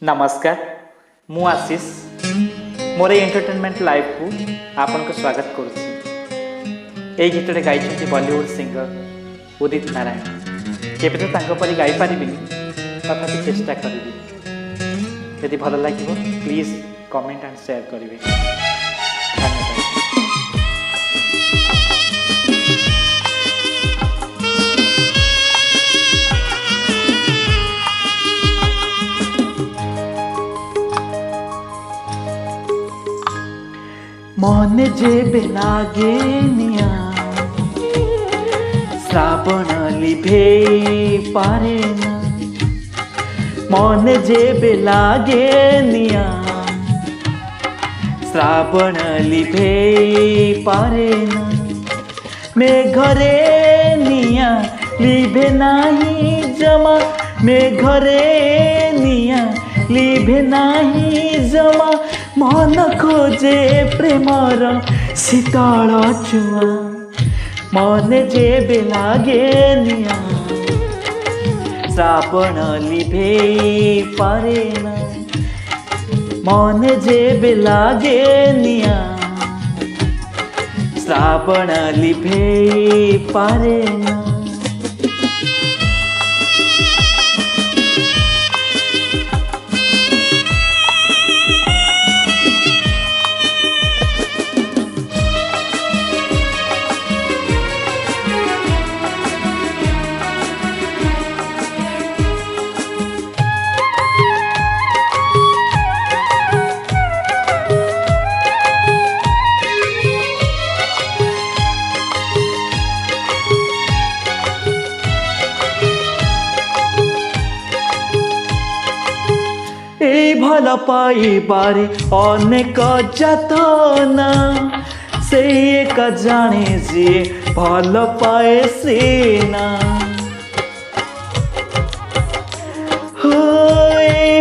नमस्कार मु आशीष मोर entertainment live को आपन को स्वागत करुच्ची। ए गीतटे गाई बॉलीवुड सिंगर उदित नारायण। केबे तो तांको परी गाई पारिबिनी तथापि चेष्टा करिबी। यदि भल लागिबो प्लीज कमेंट एंड शेयर करिवे। धन्यवाद। मन जेबे लागे निया श्रावण लिभे पारे ना। मन जेबे लागे निया श्रावण लिभे पारे ना। मेघरे निया लिभे नाही जमा। मेघरे निया लिभे नाही जमा। मन खोजे प्रेमर शीतल छुआ। मन जेबे लागे निया श्रावण लिभे पारे ना। मन जेबे लागे निया श्रावण लिभे पारे ना। भल पाइबारे अनेक जातना से एक जाने जे भल पाए सीना।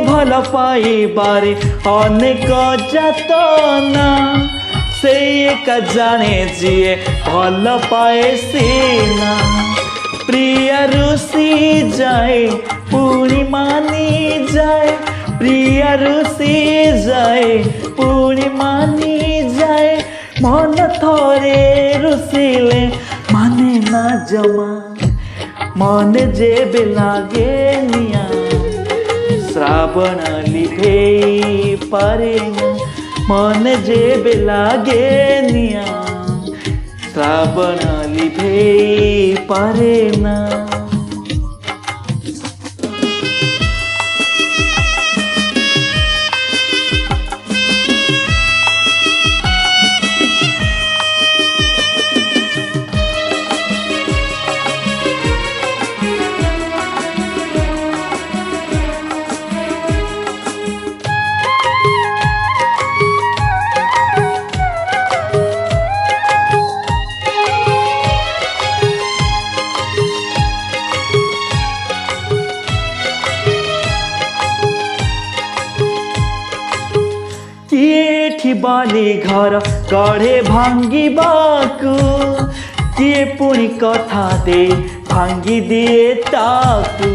भल पाइबारे अनेक जातना से एक जाने जे भल पाए सीना। प्रिय रुसी जाए पूरी मानी जाए। प्रिय रुसी जाए पूरी मानी जाए। मन थोरे रुसिले माने ना जमा। मन जेबे लागे निया श्रावण लिभे पारे ना। मन जेबे लागे निया श्रावण लिभे पारे ना। किए बाली घर गढ़े भांगी बाकू। किए पुणी कथा दे भांगी दिए ताकू।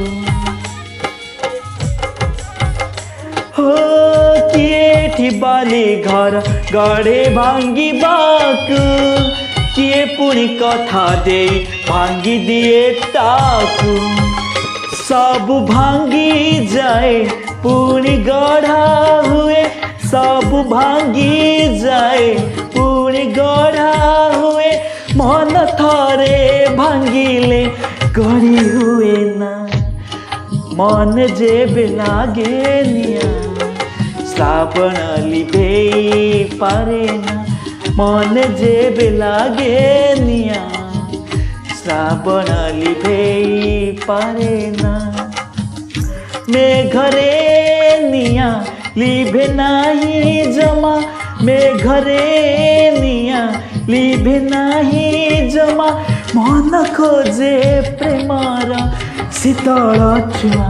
हो किए बाली घर गढ़े भांगी बाकू। किए पुणी कथा दे भांगी दिए ताकू। सब भांगी जाए पुणी गढ़ा हुए। सब भांगी जाए पूरी गढ़ा हुए। मन थरे भांगिले गढ़ी हुए ना। मन जेबे लागे निया श्रावण लिभे पारे ना। मन जेबे लागे निया श्रावण लिभे पारे ना। मेघरे निया लिभे नाही जमा। मेघरे निया लिभे नाही जमा। मन खोजे प्रेमर शीतल छुआ।